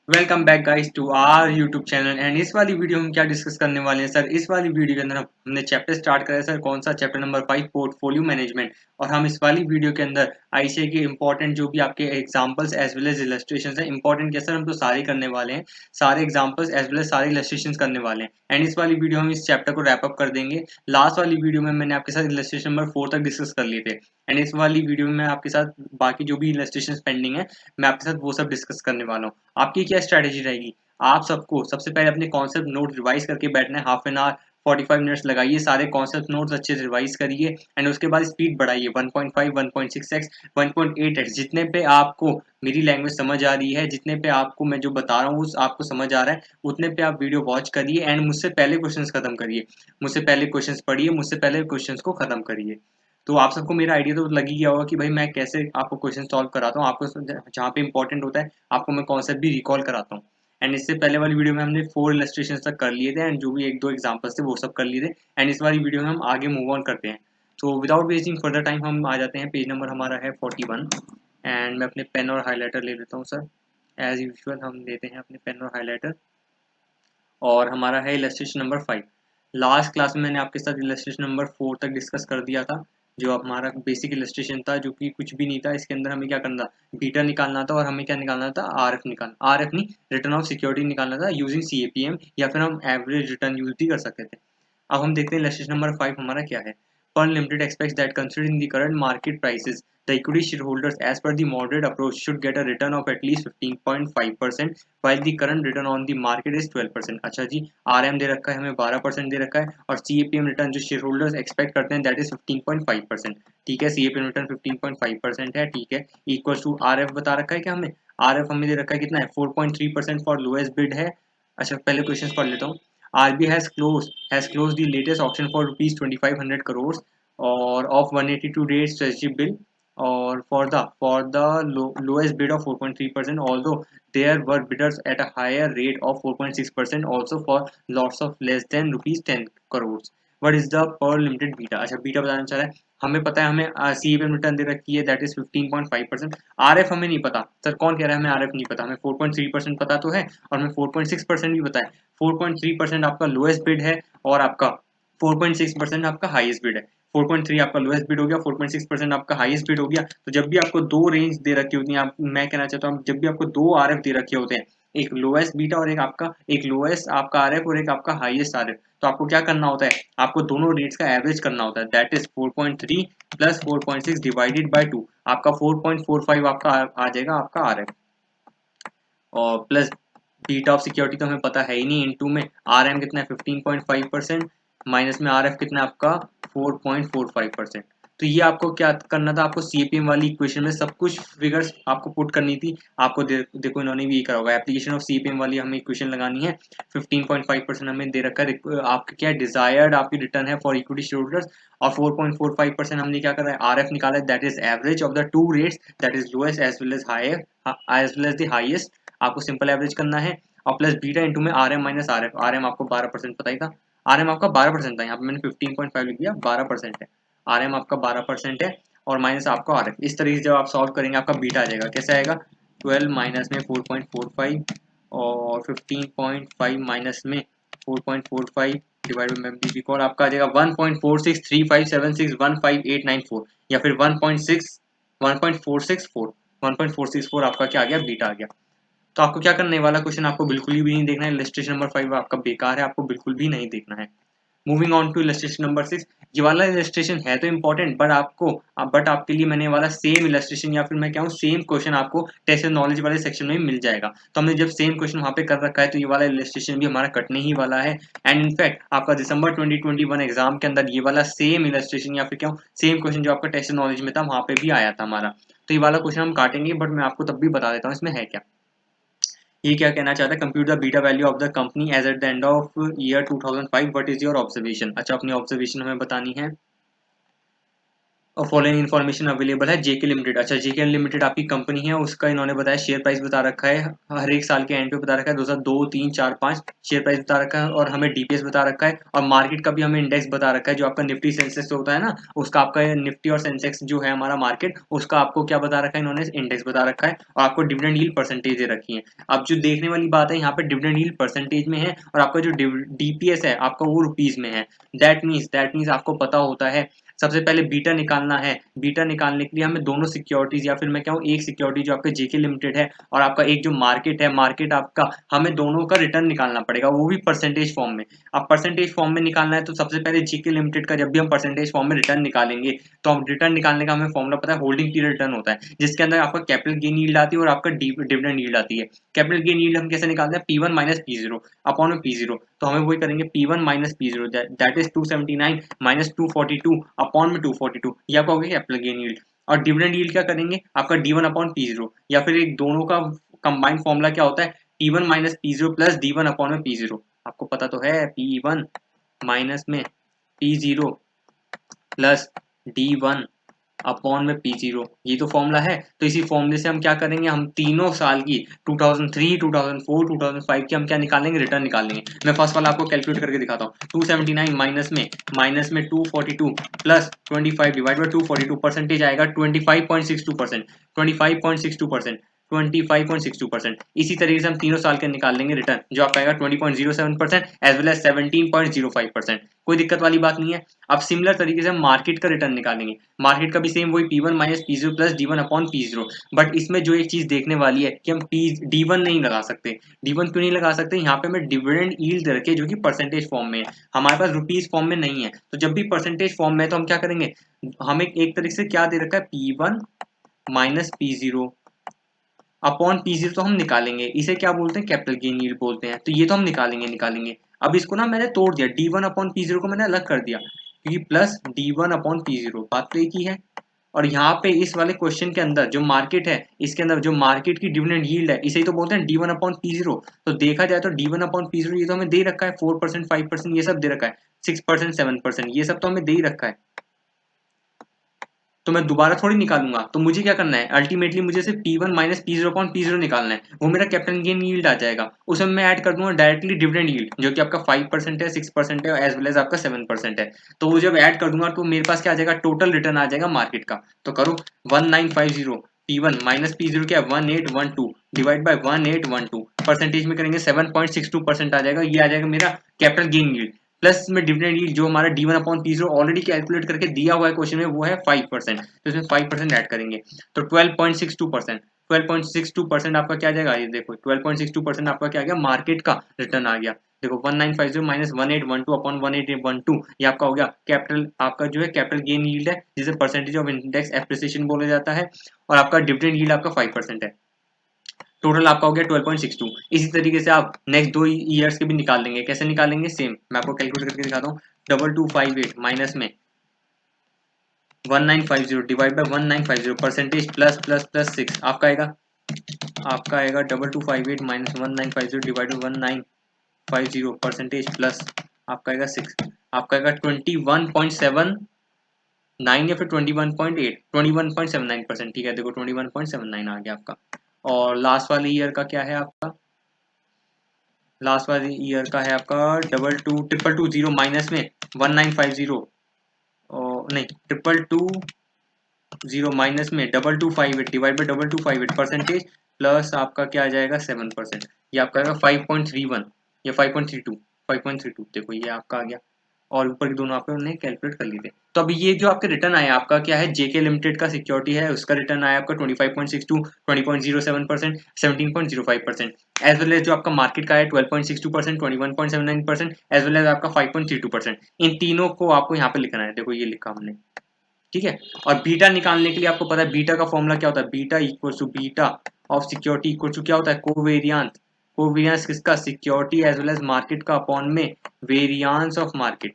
Welcome back guys to our YouTube channel and इस वाली video में क्या डिस्कस करने वाले हैं सर। इस वाली वीडियो के अंदर हमने चैप्टर स्टार्ट करा है सर। कौन सा चैप्टर नंबर 5 पोर्टफोलियो मैनेजमेंट। और हम इस वाली वीडियो के अंदर आईसीआई के इंपॉर्टेंट जो भी आपके examples as well as illustrations हैं इंपॉर्टेंट क्या सर, हम तो सारे करने वाले हैं। सारे एग्जांपल्स एज वेल एज सारे इलस्ट्रेशंस करने वाले हैं एंड इस वाली वीडियो हम इस चैप्टर को रैप अप कर देंगे। लास्ट वाली वीडियो में मैंने आपके साथ इलस्ट्रेशन नंबर 4 तक डिस्कस कर लिए थे एंड इस वाली वीडियो में मैं आपके साथ बाकी जो भी इलस्ट्रेशन पेंडिंग है मैं आपके साथ वो सब डिस्कस करने वाला हूँ। आपकी क्या स्ट्रैटेजी रहेगी? आप सबको सबसे पहले अपने कॉन्सेप्ट नोट रिवाइज करके बैठना है। हाफ एन आवर 45 मिनट्स लगाइए, सारे कॉन्सेप्ट नोट्स अच्छे से रिवाइज करिए एंड उसके बाद स्पीड बढ़ाइए 1.5 1.6x 1.8x जितने पे आपको मेरी लैंग्वेज समझ आ रही है, जितने पे आपको मैं जो बता रहा हूँ आपको समझ आ रहा है, उतने पे आप वीडियो वॉच करिए एंड मुझसे पहले क्वेश्चंस खत्म करिए। मुझसे पहले क्वेश्चंस पढ़िए, मुझसे पहले क्वेश्चंस को खत्म करिए। तो आप सबको मेरा आइडिया तो लग ही गया होगा कि भाई मैं कैसे आपको क्वेश्चन सॉल्व कराता हूँ। आपको जहाँ पे इंपॉर्टेंट होता है आपको मैं कॉन्सेप्ट भी रिकॉल कराता हूँ। एंड इससे पहले वाली वीडियो में हमने 4 इलस्ट्रेशंस तक कर लिए थे एंड जो भी एक दो एग्जांपल्स थे वो सब कर लिए थे एंड इस वाली वीडियो में हम आगे मूव ऑन करते हैं। तो विदाउट वेस्टिंग फर्दर टाइम हम आ जाते हैं। पेज नंबर हमारा है 41 एंड मैं अपने पेन और हाईलाइटर ले लेता हूँ सर। एज यूजुअल हम लेते हैं अपने पेन और हाईलाइटर और हमारा है इलस्ट्रेशन नंबर 5। लास्ट क्लास में मैंने आपके साथ इलस्ट्रेशन नंबर 4 तक डिस्कस कर दिया था, जो हमारा बेसिक इलस्ट्रेशन था, जो कि कुछ भी नहीं था। इसके अंदर हमें क्या करना था, बीटा निकालना था और हमें क्या निकालना था, आरएफ निकालना, आरएफ नहीं, रिटर्न ऑफ सिक्योरिटी निकालना था यूजिंग सीएपीएम, या फिर हम एवरेज रिटर्न यूज भी कर सकते थे। अब हम देखते हैं इलस्ट्रेशन नंबर 5 हमारा क्या है। Pearl Limited expects that considering the current market prices, the equity shareholders, as per the moderate approach, should get a return of at least 15.5%, while the current return on the market is 12%। अच्छा जी, RM दे रखा है हमें 12% दे रखा है और CAPM return जो share holders expect करते हैं दैट इज 15.5%। ठीक है, CAPM रिटर्न 15.5% है। ठीक है, इक्वल टू RF बता रखा है क्या हमें? RF हमें दे रखा है कितना है, 4.3% फॉर लोएस्ट बिड है। अच्छा पहले क्वेश्चन पढ़ लेता हूँ। RBI has closed the latest auction for rupees 2500 crores or of 182 days treasury bill or for the lowest bid of 4.3%, although there were bidders at a higher rate of 4.6% also for lots of less than rupees 10 crores। what is the per limited beta? अच्छा beta बताना चाह रहा है। हमें पता है, हमें CAPM return दे रखी है दैट इज 15.5%। आरएफ हमें नहीं पता सर, कौन कह रहा है हमें आरएफ नहीं पता? हमें 4.3% पता तो है और हमें 4.6% भी पता है। 4.3% आपका लोएस्ट बिड है और आपका 4.6% आपका हाईएस्ट बिड है। 4.3 आपका लोएस्ट बिड हो गया, 4.6% आपका हाईएस्ट बिड हो गया। तो जब भी आपको दो रेंज दे रखी होती है, आप मैं कहना चाहता हूँ जब भी आपको दो आरएफ दे रखे होते हैं, एक लोएस्ट बीटा और एक लोएस्ट आपका आरएफ और एक आपका हाईएस्ट आरएफ, तो आपको क्या करना होता है, आपको दोनों रेट्स का एवरेज करना होता है that is 4.3 plus 4.6 divided by 2। आपका 4.45 आपका आ जाएगा आपका आरएफ और प्लस बीटा ऑफ सिक्योरिटी तो हमें पता है ही नहीं, इनटू में आरएम कितना है 15.5% माइनस में आरएफ कितना है आपका 4.45%। तो ये आपको क्या करना था, आपको सीएपीएम वाली इक्वेशन में सब कुछ फिगर्स आपको पुट करनी थी। आपको देखो इन्होंने भी ये करा होगा, एप्लीकेशन ऑफ सीएपीएम वाली हमें इक्वेशन लगानी है। 15.5% हमें दे रखा है, आपके क्या डिजायर्ड आपकी रिटर्न है फॉर इक्विटी शेयर होल्डर्स, और 4.45% हमने क्या करा है, आरएफ निकाला है that is average of the two rates that is lowest as well as higher as well as the highest. आपको सिंपल एवरेज करना है और प्लस बीटा इंटू में R M minus R F. R M आपको 12% पता ही था, R M आपका 12% था, यहाँ पे मैंने 15.5 लिख दिया, 12% है। आर एम आपका 12% है और माइनस आपका आर एफ। इस तरीके से जब आप सॉल्व करेंगे आपका बीटा आ जाएगा, कैसे आएगा, 12 माइनस में 4.45 और 15.5 माइनस में 4.45 डिवाइड बाई बी रिकॉर्ड आपका आ जाएगा 1.4635761584 या फिर 1.464 आपका क्या आ गया, बीटा आ गया। तो आपको क्या करना है, वाला क्वेश्चन आपको बिल्कुल भी नहीं देखना है। इलस्ट्रेशन नंबर 5 आपका बेकार है, आपको बिल्कुल भी नहीं देखना है। Moving on to illustration number 6। ये वाला इलस्ट्रेशन है तो इंपॉर्टेंट बट आपके लिए मैंने वाला सेम इलस्ट्रेशन या फिर मैं क्या हूँ सेम क्वेश्चन आपको टेस्ट एंड नॉलेज वाले सेक्शन में मिल जाएगा। तो हमने जब सेम क्वेश्चन वहाँ पे कर रखा है तो ये वाला इलस्ट्रेशन भी हमारा कटने ही वाला है। एंड इनफैक्ट आपका दिसंबर 2021 एग्जाम के अंदर ये वाला सेम इलस्ट्रेशन या फिर क्या सेम क्वेश्चन जो आपका टेस्ट एंड नॉलेज में था वहाँ पे भी आया था हमारा। तो ये वाला क्वेश्चन हम काटेंगे बट मैं आपको तब भी बता देता हूँ इसमें है क्या। ये क्या कहना चाहता है, compute the beta value of the company as at the end of year 2005 what is your observation. अच्छा अपनी ऑब्जर्वेशन हमें बतानी है। फॉलोइंग इन्फॉर्मेशन अवेलेबल है जेके लिमिटेड। अच्छा, जेके लिमिटेड आपकी कंपनी है, उसका इन्होंने बताया शेयर प्राइस बता रखा है, हर एक साल के एंड पे बता रखा है 2002, 3, 4, 5 शेयर प्राइस बता रखा है, और हमें डीपीएस बता रखा है, और मार्केट का भी हमें इंडेक्स बता रखा है, जो आपका निफ्टी सेंसेक्स होता है ना, उसका आपका निफ्टी और सेंसेक्स जो है हमारा मार्केट, उसका आपको क्या बता रखा है, इन्होंने इंडेक्स बता रखा है, और आपको डिविडेंड यील्ड परसेंटेज दे रखी है। अब जो देखने वाली बात है, यहाँ पे डिविडेंड यील्ड परसेंटेज में है, और आपका जो डीपीएस है आपका वो रुपीज में है। दैट मीन्स आपको पता होता है सबसे पहले बीटा निकालना है। बीटा निकालने के लिए हमें दोनों सिक्योरिटीज, या फिर मैं कहूँ एक सिक्योरिटी जो आपका जेके लिमिटेड है, और आपका एक जो मार्केट है, मार्केट आपका, हमें दोनों का रिटर्न निकालना पड़ेगा, वो भी परसेंटेज फॉर्म में। अब परसेंटेज फॉर्म में निकालना है तो सबसे पहले जेके लिमिटेड का जब भी हम परसेंटेज फॉर्म में रिटर्न निकालेंगे, तो हम रिटर्न निकालने का हमें फॉर्मूला पता है, होल्डिंग पीरियड रिटर्न होता है, जिसके अंदर आपका कैपिटल गेन यील्ड आती है और आपका डिविडेंड यील्ड आती है। कैपिटल गेन यील्ड हम कैसे निकालते हैं, P1 माइनस P0 अपॉन में P0, तो हमें वही करेंगे P1 minus P0, that is 279 minus 242 upon में 242, ये आपका हो गया कैपिटल गेन यील्ड। और डिविडेंड यील्ड क्या करेंगे, आपका D1 अपॉन P0, या फिर एक दोनों का कंबाइंड फॉर्मूला क्या होता है, P1 minus P0 plus D1 upon में P0। आपको पता तो है P1 माइनस में P0 प्लस D1 अपॉन में P0, ये तो फॉर्मूला है। तो इसी फॉर्मूले से हम क्या करेंगे, हम तीनों साल की 2003, 2004, 2005 की हम क्या निकालेंगे, रिटर्न निकालेंगे। मैं फर्स्ट वाला आपको कैलकुलेट करके दिखाता हूँ। 279 माइनस में 242 प्लस 25 डिवाइड बाई 242, परसेंटेज आएगा 25.62%, 25.62%, 25.62%। इसी तरीके से हम तीनों साल के निकाल लेंगे रिटर्न, जो आपका आएगा 20.07% एज वेल एज 17.05%। कोई दिक्कत वाली बात नहीं है। अब सिमिलर तरीके से हम मार्केट का रिटर्न निकालेंगे। मार्केट का भी सेम वही P1 minus P0 plus D1 upon P0, but इसमें जो एक चीज देखने वाली है कि हम D1 नहीं लगा सकते। D1 क्यों नहीं लगा सकते, यहाँ पे हमें डिविडेंड यील्ड दे रखी है जो कि परसेंटेज फॉर्म में है, हमारे पास रुपीज फॉर्म में नहीं है। तो जब भी परसेंटेज फॉर्म में है तो हम क्या करेंगे, हमें एक तरीके से क्या दे रखा है, P1 minus P0 upon P0 तो हम निकालेंगे, इसे क्या बोलते हैं, कैपिटल गेन यील्ड बोलते हैं। तो ये तो हम निकालेंगे। अब इसको ना मैंने तोड़ दिया, D1 अपॉन P0 को मैंने अलग कर दिया, क्योंकि प्लस D1 अपॉन P0 बात तो एक ही है। और यहाँ पे इस वाले क्वेश्चन के अंदर जो मार्केट है, इसके अंदर जो मार्केट की डिविडेंड यील्ड है, इसे ही तो बोलते हैं D1 अपॉन P0। तो देखा जाए तो D1 अपॉन P0 ये तो हमें दे रखा है, 4%, 5% ये सब दे रखा है, 6%, 7% ये सब तो हमें दे ही रखा है। तो मैं दोबारा थोड़ी निकालूंगा, तो मुझे क्या करना है, अल्टीमेटली मुझे सिर्फ P1 minus P0 upon P0 निकालना है, वो मेरा कैपिटल गेन यील्ड आ जाएगा। उसमें मैं ऐड कर दूंगा डायरेक्टली डिविडेंड यील्ड, जो कि आपका 5% है, 6% है, एज वेल एज आपका 7% है। तो वो जब ऐड कर दूंगा तो मेरे पास क्या आ जाएगा, टोटल रिटर्न आ जाएगा मार्केट का। तो करो 1950 P1 माइनस P0 क्या है 1812 डिवाइड बाय 1812, परसेंटेज में करेंगे 7.62% आ जाएगा, ये आ जाएगा मेरा कैपिटल गेन यील्ड। प्लस में डिविडेंड यील्ड जो हमारा D1 upon P0 already calculate करके दिया हुआ है क्वेश्चन में, वो है 5%, तो इसमें 5% ऐड करेंगे तो 12.62%। 12.62% आपका क्या आ जाएगा, ये देखो 12.62% आपका क्या आ गया, मार्केट का रिटर्न आ गया। देखो 1950 माइनस 1812 अपॉन 1812, ये आपका हो गया कैपिटल, आपका जो है कैपिटल गेन यील्ड है, जिसे परसेंटेज ऑफ इंडेक्स एप्रिसिएशन बोला जाता है, और आपका डिविडेंड यील्ड आपका 5% है। टोटल आपका हो गया 12.62। इसी तरीके से आप नेक्स्ट 2 ईयर्स के भी निकाल लेंगे। कैसे निकालेंगे, सेम मैं आपको कैलकुलेट करके दिखाता हूँ। 2258 माइनस में 1950 divide by 1950, percentage plus plus plus 6 आपका आएगा 2258 minus 1950 divide by 1950, percentage plus आपका आएगा 6, आपका आएगा 21.79 या फिर 21.8, 21.79%। ठीक है, देखो 21.79 आ गया आपका। और लास्ट वाले ईयर का क्या है आपका, लास्ट वाले ईयर का है आपका 2220 माइनस में 1950, और नहीं 2220 माइनस में 2258 डिवाइड बाई 2258, परसेंटेज प्लस आपका क्या आ जाएगा 7%, ये आपका आएगा 5.31 या 5.32, 5.32 देखो ये आपका आ गया। और ऊपर के दोनों आपके उन्हें कैलकुलेट कर लिए थे। तो अभी ये जो आपके रिटर्न आया आपका क्या है, जेके लिमिटेड का सिक्योरिटी है, उसका रिटर्न आया आपका 25.62, 20.07%, 17.05%, एज वेल एज जो आपका मार्केट का है 12.62%, 21.79%, एज वेल एज आपका 5.32%। इन तीनों को आपको यहाँ पे लिखना है, देखो ये लिखा हमने, ठीक है। और बीटा निकालने के लिए आपको पता है बीटा का फॉर्मूला क्या होता है, beta equal to beta of security equal to क्या होता है, कोवेरियंस। कोवेरियंस किसका, security as well as market का अपॉन में वेरियंस ऑफ मार्केट।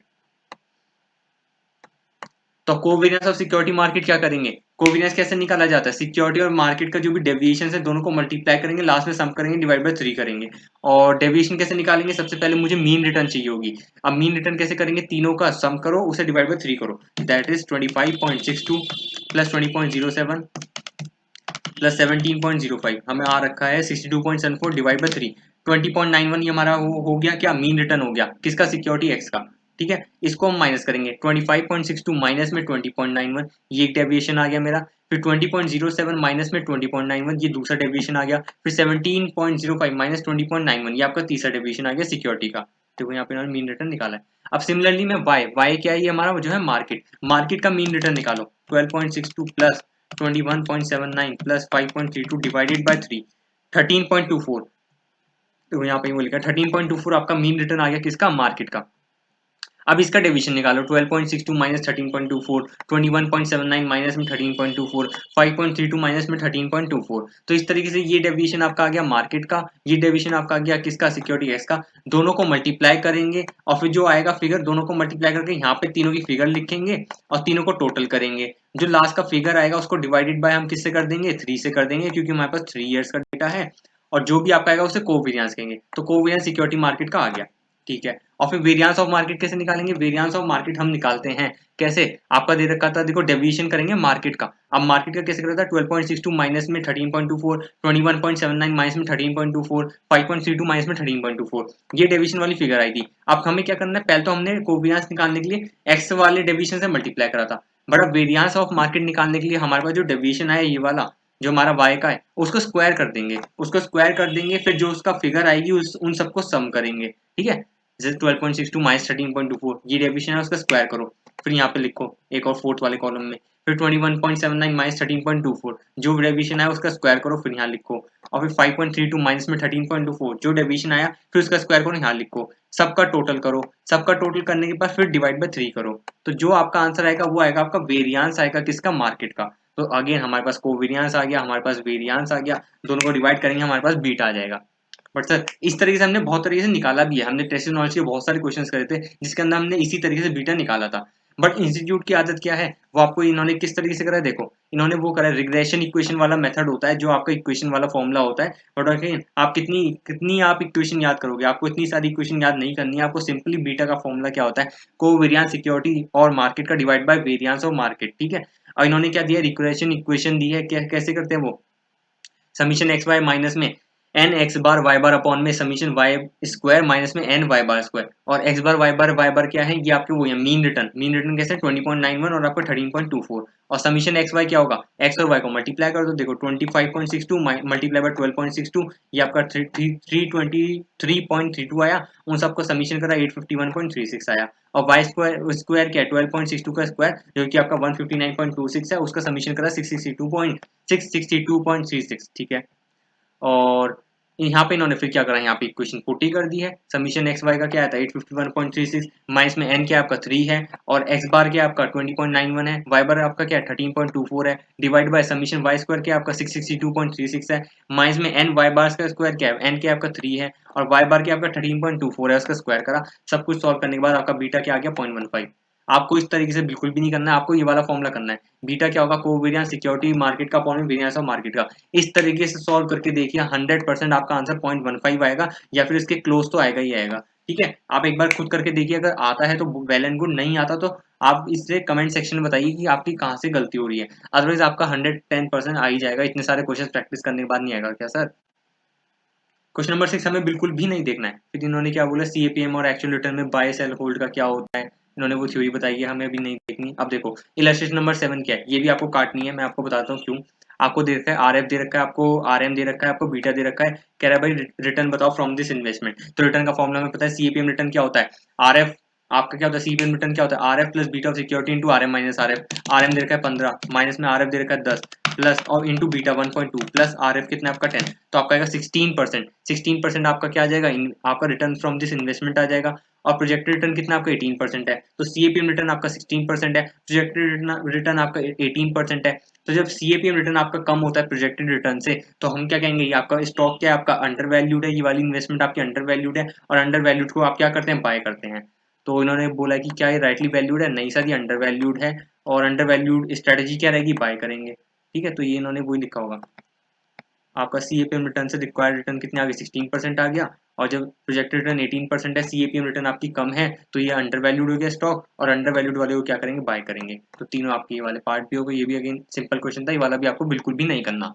तो कोवेरियंस ऑफ सिक्योरिटी मार्केट क्या करेंगे, कोवेरियंस कैसे निकाला जाता है, सिक्योरिटी और मार्केट का जो भी डेविएशन है दोनों को मल्टीप्लाई करेंगे, लास्ट में सम करेंगे, डिवाइड बाय 3 करेंगे। और डेविएशन कैसे निकालेंगे, सबसे पहले मुझे मीन रिटर्न चाहिए होगी। अब मीन रिटर्न कैसे करेंगे, तीनों का सम करो, उसे डिवाइड बाय 3 करो, दैट इज 25.62 प्लस 20.07 प्लस 17.05, हमें आ रखा है 62.74 डिवाइड बाय 3, 20.91 ये हमारा हो गया क्या, मीन रिटर्न हो गया किसका, सिक्योरिटी एक्स का। ठीक है, इसको हम माइनस करेंगे, 25.62 माइनस में 20.91, ये एक डेविएशन आ गया मेरा। फिर 20.07 माइनस में 20.91, ये दूसरा डेविएशन आ गया। फिर 17.05 माइनस 20.91, ये आपका तीसरा डेविएशन आ गया सिक्योरिटी का। देखो यहाँ पे इन्होंने मीन रिटर्न निकाला है। अब सिमिलरली में वाई क्या है, ये हमारा जो है मार्केट का मीन रिटर्न निकालो, 12.62 प्लस 21.79 प्लस 5.32 डिवाइडेड बाय 3, 13.24। तो यहाँ पे वो लिखा 13.24 आपका मीन रिटर्न आ गया किसका, मार्केट का। अब इसका डिवीजन निकालो, 12.62 माइनस 13.24, 21.79 माइनस में 13.24, 5.32 माइनस में 13.24। तो इस तरीके से ये डेविएशन आपका आ गया मार्केट का, ये डेविएशन आपका आ गया किसका, सिक्योरिटी एक्स का। दोनों को मल्टीप्लाई करेंगे और फिर जो आएगा फिगर, दोनों को मल्टीप्लाई करके यहाँ पे तीनों की फिगर लिखेंगे और तीनों को टोटल करेंगे। जो लास्ट का फिगर आएगा उसको डिवाइडेड बाय हम किससे कर देंगे, 3 से कर देंगे, क्योंकि हमारे पास 3 ईयर्स का डेटा है। और जो भी आपका आएगा उसे कोवेरियंस कहेंगे, तो कोवेरियंस सिक्योरिटी मार्केट का आ गया। ठीक है, और फिर वेरिएंस ऑफ मार्केट कैसे निकालेंगे, वेरिएंस ऑफ मार्केट हम निकालते हैं कैसे, आपका दे रखा था, देखो डेविएशन करेंगे मार्केट का। अब मार्केट का कैसे करता है, 12.62 माइनस में 13.24, 21.79 माइनस में 13.24, 5.32 माइनस में 13.24, ये डेविएशन वाली फिगर आई थी। अब हमें क्या करना है, पहले तो हमने कोवेरियंस निकालने के लिए एक्स वाले डेविएशन से मल्टीप्लाई करा था, बट अब वेरिएंस ऑफ मार्केट निकालने के लिए हमारे पास जो डेविएशन आया ये वाला, जो हमारा वाई का है, उसको स्क्वायर कर देंगे, फिर जो उसका फिगर आएगी उन सबको सम करेंगे। ठीक है, जैसे 12.62 माइनस 13.24, ये डेविएशन है, उसका स्क्वायर करो, फिर यहाँ पे लिखो एक और फोर्थ वाले कॉलम में। फिर 21.79 माइनस 13.24, जो डेविएशन आया उसका स्क्वायर करो, फिर यहाँ लिखो। और फिर 5.32 माइनस में 13.24, जो डेविएशन आया फिर उसका स्क्वायर करो, यहाँ लिखो। सबका टोटल करो, सबका टोटल करने के बाद फिर डिवाइड बाय 3 करो। तो जो आपका आंसर आएगा वो आएगा आपका वेरिएंस आएगा किसका, मार्केट का। तो अगेन हमारे पास कोवेरियंस आ गया, हमारे पास वेरिएंस आ गया, दोनों को डिवाइड करेंगे हमारे पास बीटा आ जाएगा। बट सर इस तरीके से हमने बहुत तरीके से निकाला भी है, हमने टेस्ट नॉलेज के बहुत सारे क्वेश्चंस करे थे जिसके अंदर हमने इसी तरीके से बीटा निकाला था। बट इंस्टीट्यूट की आदत क्या है, वो आपको इन्होंने किस तरीके से करा है, देखो इन्होंने वो करा है, रिग्रेशन इक्वेशन वाला मेथड होता है, जो आपका इक्वेशन वाला फॉर्मूला होता है। बट अगेन आप कितनी कितनी आप इक्वेशन याद करोगे, आपको इतनी सारी इक्वेशन याद नहीं करनी है, आपको सिंपली बीटा का फॉर्मूला क्या होता है, कोवेरियंस सिक्योरिटी और मार्केट का divide by variance of market. ठीक है, और इन्होंने क्या दिया, रिग्रेशन इक्वेशन दी है, कैसे करते हैं वो, समीशन एक्स वाई माइनस में एन एक्स बार वाई बार अपॉन में समीशन वाई स्क्वायर माइनस में एन वाई बार स्क्वायर, और एक्स बार वाई बार क्या है, ये आपके वो है मीन रिटर्न कैसे 20.91 और आपका 13.24, और समीशन एक्स वाई क्या होगा, एक्स और वाई को मल्टीप्लाई कर दो, देखो 25.62 मल्टीप्लाई बाय 12.62, ये आपका 323.32 आया, उन सबको समीशन करा 851.36 आया। और वाई स्क्वायर क्या है, 12.62 का स्क्वायर जो कि आपका 159.26 है, उसका समीशन करा 662.36। ठीक है, और यहाँ पे इन्होंने फिर क्या करा, यहाँ पे इक्वेशन पुट ही कर दी है, समीशन एक्स वाई का क्या आता है 851.36 माइनस में एन क्या आपका 3 है, और एक्स बार क्या आपका 20.91 है, वाई बार आपका क्या 13.24 है, divide by summation Y square क्या आपका 662.36 है, माइनस में एन वाई बार का स्क्वायर क्या है, एन क्या आपका 3 है, और वाई बार क्या आपका 13.24 है, उसका स्क्वायर करा, सब कुछ सॉल्व करने के बाद आपका बीटा क्या आ गया 0.15। आपको इस तरीके से बिल्कुल भी नहीं करना है, आपको ये वाला फॉर्मूला करना है, बीटा क्या होगा, कोवेरियंस सिक्योरिटी मार्केट का अपॉन वेरियंस ऑफ मार्केट का। इस तरीके से सॉल्व करके देखिए 100% आपका आंसर 0.15 आएगा, या फिर इसके क्लोज तो आएगा ही आएगा। ठीक है, आप एक बार खुद करके देखिए, अगर आता है तो वेल एंड गुड, नहीं आता तो आप इससे कमेंट सेक्शन में बताइए कि आपकी कहाँ से गलती हो रही है, अदरवाइज आपका 110% आ ही जाएगा, इतने सारे क्वेश्चन प्रैक्टिस करने के बाद नहीं आएगा क्या सर। क्वेश्चन नंबर 6 हमें बिल्कुल भी नहीं देखना है। फिर इन्होंने क्या बोला, सीएपीएम और एक्चुअल रिटर्न में बाय सेल होल्ड का क्या होता है, इन्होंने वो थ्योरी बताई है, हमें अभी नहीं देखनी। अब देखो इलस्ट्रेशन नंबर 7 क्या है, ये भी आपको काटनी है, मैं आपको बताता हूँ क्यों। आपको दे रखा है आरएफ दे रखा है, आपको आरएम दे रखा है, आपको बीटा दे रखा है, कह रहा है भाई रिटर्न बताओ फ्रॉम दिस इन्वेस्टमेंट। तो रिटर्न का फॉर्मूला हमें पता है, सीएपीएम रिटर्न क्या होता है, आरएफ आपका क्या होता है, सीपीएम रिटर्न क्या होता है, RF plus beta of security into RM minus RF. RM दे रखा है 15 माइनस में आरएफ दे रखा है 10 प्लस और इंटू बीटा 1.2 प्लस आरएफ कितना आपका 10, तो आपका आएगा 16%। 16% आपका क्या आ जाएगा, आपका रिटर्न फ्रॉम दिस इन्वेस्टमेंट आ जाएगा, और प्रोजेक्टेड रिटर्न कितना आपका 18% है, तो सीएपीएम रिटर्न आपका 16% है, प्रोजेक्टेड रिटर्न आपका 18% है। तो जब सीएपीएम रिटर्न आपका कम होता है प्रोजेक्टेड रिटर्न से, तो हम क्या कहेंगे, ये आपका स्टॉक क्या है, आपका अंडर वैल्यूड है, ये वाली इन्वेस्टमेंट आपकी अंडर वैल्यूड है, और अंडर वैल्यूड को आप क्या करते हैं, बाय करते हैं। तो इन्होंने बोला कि क्या ये राइटली वैल्यूड है, नहीं सर ये अंडर वैल्यूड है, और अंडर वैल्यूड स्ट्रेटेजी क्या रहेगी, बाय करेंगे। ठीक है, तो ये इन्होंने वही लिखा होगा। आपका CAPM रिटर्न से रिक्वायर्ड रिटर्न कितने आ गए, 16% आ गया। और जब प्रोजेक्टेड रिटर्न 18% है, CAPM रिटर्न आपकी कम है, तो ये अंडर वैल्यूड हो गया स्टॉक, और अंडर वैल्यूड वाले को क्या करेंगे, बाय करेंगे। तो तीनों आपके ये वाले पार्ट भी हो गए। ये भी अगेन सिंपल क्वेश्चन था, ये वाला भी आपको बिल्कुल भी नहीं करना।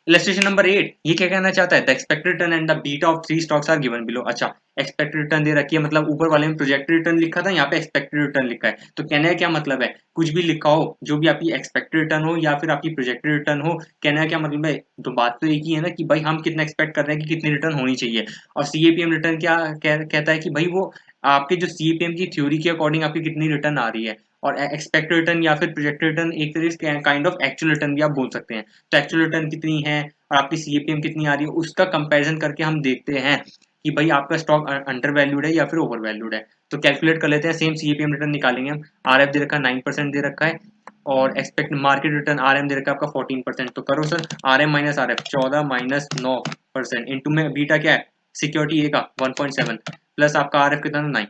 इलस्ट्रेशन नंबर 8, ये क्या कहना चाहता है, the expected return and the beta of 3 stocks are given below. अच्छा, एक्सपेक्टेड रिटर्न दे रखी है, मतलब ऊपर वाले में प्रोजेक्टेड रिटर्न लिखा था, यहाँ पे एक्सपेक्टेड रिटर्न लिखा है। तो कहने का क्या मतलब है, कुछ भी लिखा हो, जो भी आपकी एक्सपेक्टेड रिटर्न हो या फिर आपकी प्रोजेक्टेड रिटर्न हो, कहने का क्या मतलब है, तो बात तो एक ही है ना कि भाई हम कितना एक्सपेक्ट कर रहे हैं कि कितनी रिटर्न होनी चाहिए। और CAPM रिटर्न क्या कहता है कि भाई वो आपके जो CAPM की थ्योरी के अकॉर्डिंग आपकी कितनी रिटर्न आ रही है। और एक्सपेक्टेड रिटर्न या फिर प्रोजेक्टेड रिटर्न एक तरह से काइंड ऑफ एक्चुअल रिटर्न भी आप बोल सकते हैं। तो एक्चुअल रिटर्न कितनी है और आपकी CAPM कितनी आ रही है, उसका कंपैरिजन करके हम देखते हैं कि भाई आपका स्टॉक अंडर वैल्यूड है या फिर ओवर वैल्यूड है। तो कैलकुलेट कर लेते हैं, सेम CAPM रिटर्न निकालेंगे हम। RF दे रखा है 9% दे रखा है, और एक्सपेक्ट मार्केट रिटर्न RM दे रखा है आपका 14%। तो करो sir, RM minus RF 14 minus 9% into में बीटा क्या है, सिक्योरिटी ए का 1.7 प्लस आपका RF कितना 9,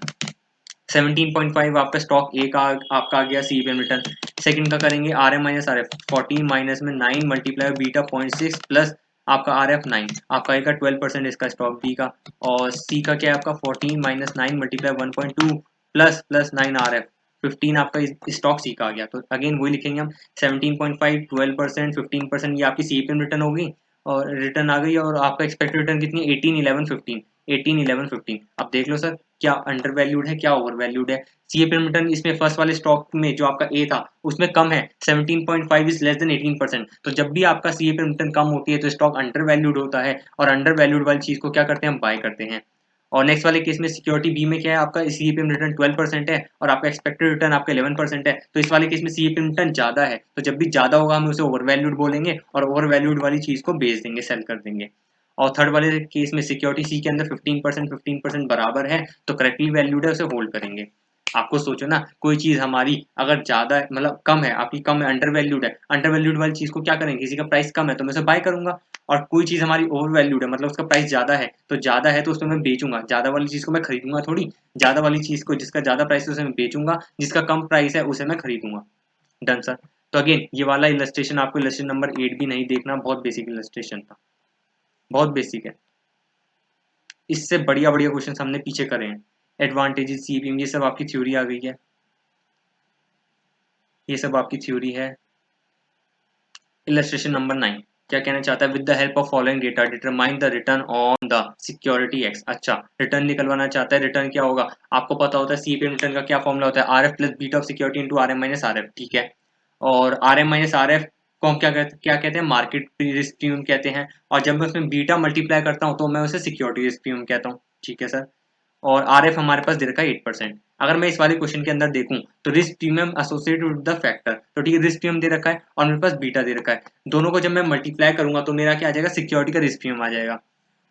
17.5 आपका स्टॉक ए का आपका आ गया CAPM रिटर्न। सेकंड का करेंगे RM माइनस RF 14 माइनस में 9 मल्टीप्लाई बीटा 0.6 प्लस आपका RF 9, आपका आएगा 12% इसका स्टॉक बी का। और सी का क्या है आपका 14 minus 9 multiply 1.2 plus plus 9 RF 15 आपका स्टॉक सी का आ गया। तो अगेन वही लिखेंगे हम, 17.5 12% 15% ये आपकी CAPM रिटर्न होगी और रिटर्न आ गई। और आपका एक्सपेक्टेड रिटर्न कितनी है, 18 11 15, 18 11 15। अब देख लो सर, क्या अंडर वैल्यूड है क्या ओवर वैल्यूड है। CAPM रिटर्न इसमें फर्स्ट वाले स्टॉक में जो आपका ए था उसमें कम है, 17.5 इज लेस देन 18%। तो जब भी आपका CAPM रिटर्न कम होती है तो स्टॉक अंडर वैल्यूड होता है, और अंडर वैल्यूड वाली चीज को क्या करते हैं, हम बाय करते हैं। और नेक्स्ट वाले केस में सिक्योरिटी बी में क्या है, आपका CAPM रिटर्न 12% है और आपका एक्सपेक्टेड रिटर्न आपका 11% है। तो इस वाले केस में CAPM रिटर्न ज्यादा है, तो जब भी ज्यादा होगा हम उसे ओवर वैल्यूड बोलेंगे और ओवर वैल्यूड वाली चीज को बेच देंगे, सेल कर देंगे। और थर्ड वाले केस में सिक्योरिटी सी के अंदर 15% बराबर है, तो करेक्टली वैल्यूड है, उसे होल्ड करेंगे। आपको सोचो ना, कोई चीज हमारी अगर ज्यादा है, मतलब कम है, आपकी कम है, अंडर वैल्यूड है, अंडर वैल्यूड वाली चीज को क्या करेंगे, किसी का प्राइस कम है तो मैं उसे बाय करूंगा। और कोई चीज हमारी ओवर वैल्यूड है, मतलब उसका प्राइस ज्यादा है, तो ज्यादा है तो उसमें मैं बेचूंगा, ज्यादा वाली चीज को मैं खरीदूंगा थोड़ी, ज्यादा वाली चीज को जिसका ज्यादा प्राइस है उसे मैं बेचूंगा, जिसका कम प्राइस है उसे मैं खरीदूंगा। Done sir. तो अगेन ये वाला इलस्ट्रेशन आपको इलस्ट्रेशन नंबर 8 भी नहीं देखना, बहुत बेसिक इलस्ट्रेशन था, बहुत बेसिक है। इससे बढ़िया बढ़िया क्वेश्चन हमने पीछे करे हैं। एडवांटेजेस CAPM, ये सब आपकी थ्योरी आ गई है, ये सब आपकी थ्योरी है। इलस्ट्रेशन नंबर 9 क्या कहना चाहता है, with the help of following data determine the return on the security x. अच्छा, रिटर्न निकलवाना चाहता है, रिटर्न क्या होगा, आपको पता होता है CAPM रिटर्न का क्या फॉर्मूला होता है, RF plus beta of security into RM minus RF। ठीक है, और RM माइनस RF को हम क्या कहते हैं, मार्केट रिस्क प्रीमियम कहते हैं। और जब मैं उसमें बीटा मल्टीप्लाई करता हूँ तो मैं उसे सिक्योरिटी रिस्क प्रीमियम कहता हूँ। ठीक है सर। और RF हमारे पास दे रखा है 8%। अगर मैं इस वाले क्वेश्चन के अंदर देखूं तो risk premium associated with the factor, तो ठीक है, रिस्क प्रीमियम दे रखा है और मेरे पास बीटा दे रखा है, दोनों को जब मैं मल्टीप्लाई करूंगा तो मेरा क्या आ जाएगा, सिक्योरिटी का रिस्क प्रीमियम आ जाएगा।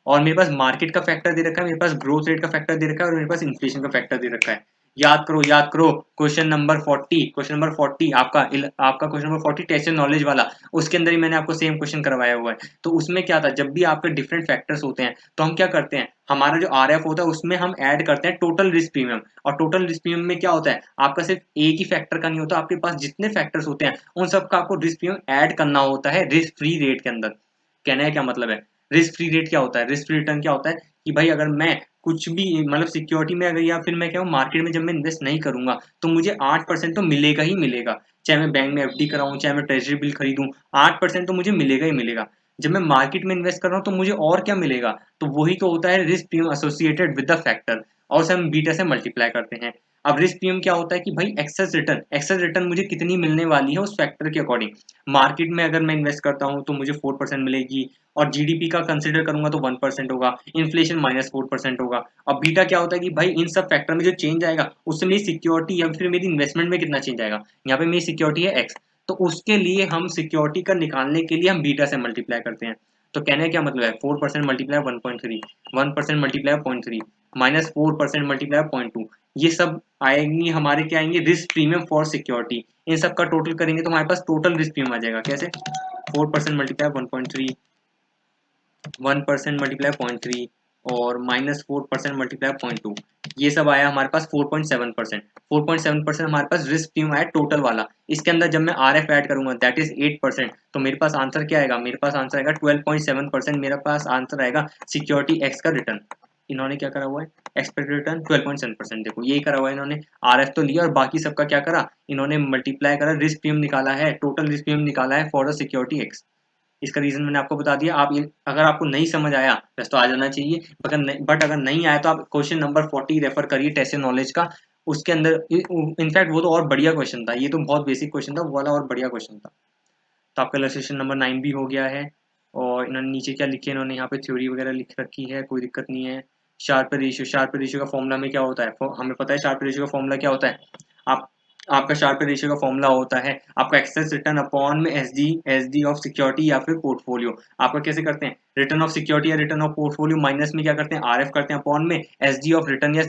और मेरे पास मार्केट का फैक्टर दे रखा है, मेरे पास ग्रोथ रेट का फैक्टर दे रखा है और मेरे पास इन्फ्लेशन का फैक्टर दे रखा है। याद करो याद करो, क्वेश्चन नंबर 40, क्वेश्चन नंबर 40 आपका क्वेश्चन नंबर 40 टेस्ट नॉलेज वाला, उसके अंदर ही मैंने आपको सेम क्वेश्चन करवाया हुआ है। तो उसमें क्या था, जब भी आपके डिफरेंट फैक्टर्स होते हैं तो हम क्या करते हैं, हमारा जो RF होता है उसमें हम ऐड करते हैं टोटल रिस्क प्रीमियम। और टोटल रिस्क प्रीमियम में क्या होता है, आपका सिर्फ एक ही फैक्टर का नहीं होता, आपके पास जितने फैक्टर्स होते हैं उन सबका आपको रिस्क प्रीमियम ऐड करना होता है रिस्क फ्री रेट के अंदर। कहने का क्या मतलब है, रिस्क फ्री रेट क्या होता है, रिस्क फ्री रिटर्न क्या होता है कि भाई अगर मैं कुछ भी मतलब सिक्योरिटी में अगर या फिर मैं क्या हूँ मार्केट में जब मैं इन्वेस्ट नहीं करूंगा तो मुझे 8% तो मिलेगा ही मिलेगा, चाहे मैं बैंक में FD कराऊं चाहे मैं ट्रेजरी बिल खरीदूं, 8% तो मुझे मिलेगा ही मिलेगा। जब मैं मार्केट में इन्वेस्ट कर रहा हूँ तो मुझे और क्या मिलेगा, तो वही तो होता है risk premium associated with the factor, और उसे हम बीटा से मल्टीप्लाई करते हैं। अब रिस्क प्रीमियम क्या होता है कि भाई एक्सेस रिटर्न मुझे कितनी मिलने वाली है उस फैक्टर के अकॉर्डिंग। मार्केट में अगर मैं इन्वेस्ट करता हूँ तो मुझे 4% मिलेगी, और GDP का कंसिडर करूंगा तो 1% होगा, इन्फ्लेशन -4% होगा। अब बीटा क्या होता है कि भाई इन सब फैक्टर में जो चेंज आएगा उससे मेरी सिक्योरिटी या फिर मेरी इन्वेस्टमेंट में कितना चेंज आएगा, यहाँ पे मेरी सिक्योरिटी है X, तो उसके लिए हम सिक्योरिटी का निकालने के लिए हम बीटा से मल्टीप्लाई करते हैं। तो कहने का क्या मतलब है, 4% मल्टीप्लाई 1.3, 1% मल्टीप्लाई 0.3 -4% मल्टीप्लाई 0.2, ये सब आएंगी हमारे, क्या आएंगे, रिस्क प्रीमियम फॉर सिक्योरिटी। इन सब का टोटल करेंगे तो हमारे पास टोटल रिस्क प्रीमियम आ जाएगा, कैसे, 4% मल्टीप्लाई 1.3, 1% मल्टीप्लाई 0.3 और -4% मल्टीप्लाई 0.2, ये सब आया हमारे पास 4.7%। 4.7% हमारे पास रिस्क प्रीमियम आया टोटल वाला। इसके अंदर जब मैं RF ऐड करूंगा दैट इज 8%, तो मेरे पास आंसर क्या आएगा, मेरे पास आंसर आएगा 12.7%। मेरे पास आंसर आएगा सिक्योरिटी एक्स का रिटर्न। इन्होंने क्या करा हुआ है, एक्सपेक्टेड रिटर्न 12.7%। देखो यही करा हुआ है इन्होंने, RF तो लिया और बाकी सबका क्या करा, इन्होंने मल्टीप्लाई करा, रिस्क प्रीमियम निकाला है, टोटल रिस्क प्रीमियम निकाला है फॉर द सिक्योरिटी एक्स। इसका रीजन मैंने आपको बता दिया। आप अगर आपको नहीं समझ आया बस तो आ जाना चाहिए, अगर नहीं आया तो आप क्वेश्चन नंबर 40 रेफर करिए टेस्ट नॉलेज का। उसके अंदर इनफैक्ट वो तो और बढ़िया क्वेश्चन था, ये तो बहुत बेसिक क्वेश्चन था, वो वाला और बढ़िया क्वेश्चन था। तो आपका इलस्ट्रेशन नंबर 9 भी हो गया है। और इन्होंने नीचे क्या लिखे, इन्होंने यहाँ पे थ्योरी वगैरह लिख रखी है, कोई दिक्कत नहीं है। शार्प रेशियो का फॉर्मूला में क्या होता है, हमें पता है शार्प रेशियो का फॉर्मूला क्या होता है। आप आपका शार्प रेशियो का फॉर्मूला होता है आपका एक्सेस रिटर्न अपॉन में एसडी ऑफ सिक्योरिटी या फिर पोर्टफोलियो। आपका कैसे करते हैं, रिटर्न ऑफ सिक्योरिटी या रिटर्न ऑफ पोर्टफोलियो माइनस में क्या करते हैं, आरएफ करते हैं अपॉन में एसडी ऑफ रिटर्न या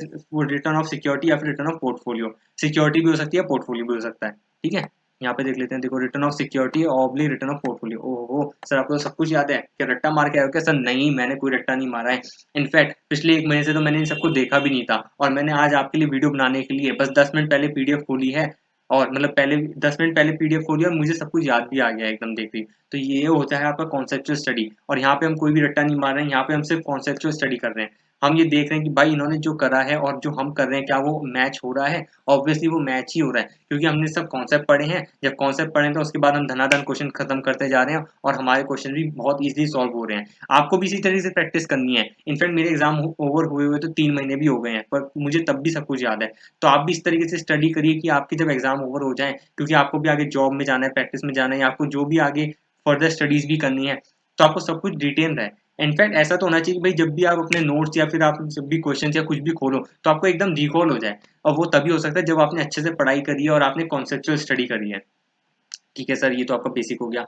रिटर्न ऑफ सिक्योरिटी या फिर रिटर्न ऑफ पोर्टफोलियो। सिक्योरिटी भी हो सकती है, पोर्टफोलियो भी हो सकता है। ठीक है, यहाँ पे देख लेते हैं। देखो return of security ऑब्ली return of portfolio. ओहो सर आपको तो सब कुछ याद है, क्या रट्टा मार के आए हो क्या? सर नहीं, मैंने कोई रट्टा नहीं मारा है। इनफैक्ट पिछले 1 महीने से तो मैंने इन सबको देखा भी नहीं था, और मैंने आज आपके लिए वीडियो बनाने के लिए बस 10 मिनट पहले पीडीएफ खोली है, और मतलब पहले 10 मिनट पहले पीडीएफ खोली और मुझे सब कुछ याद भी आ गया एकदम देख रही। तो ये होता है आपका कॉन्सेप्चुअल स्टडी, और यहाँ पे हम कोई भी रट्टा नहीं मार रहे हैं, यहाँ पे हम सिर्फ कॉन्सेप्चुअल स्टडी कर रहे हैं। हम ये देख रहे हैं कि भाई इन्होंने जो करा है और जो हम कर रहे हैं क्या वो मैच हो रहा है। ऑब्वियसली वो मैच ही हो रहा है, क्योंकि हमने सब कॉन्सेप्ट पढ़े हैं। जब कॉन्सेप्ट पढ़े तो उसके बाद हम धनाधन क्वेश्चन खत्म करते जा रहे हैं, और हमारे क्वेश्चन भी बहुत इजीली सॉल्व हो रहे हैं। आपको भी इसी तरीके से प्रैक्टिस करनी है। इनफैक्ट मेरे एग्जाम ओवर हुए हुए तो 3 महीने भी हो गए हैं, पर मुझे तब भी सब कुछ याद है। तो आप भी इस तरीके से स्टडी करिए कि आपके जब एग्जाम ओवर हो जाए, क्योंकि आपको भी आगे जॉब में जाना है, प्रैक्टिस में जाना है, आपको जो भी आगे फर्दर स्टडीज भी करनी है, तो आपको सब कुछ डिटेल रहे। इनफैक्ट ऐसा तो होना चाहिए कि भाई जब भी आप अपने नोट्स या फिर आप जब भी क्वेश्चन या कुछ भी खोलो तो आपको एकदम रिकॉल हो जाए। और वो तभी हो सकता है जब आपने अच्छे से पढ़ाई करी है और आपने कॉन्सेप्चुअल स्टडी करी है। ठीक है सर, ये तो आपका बेसिक हो गया।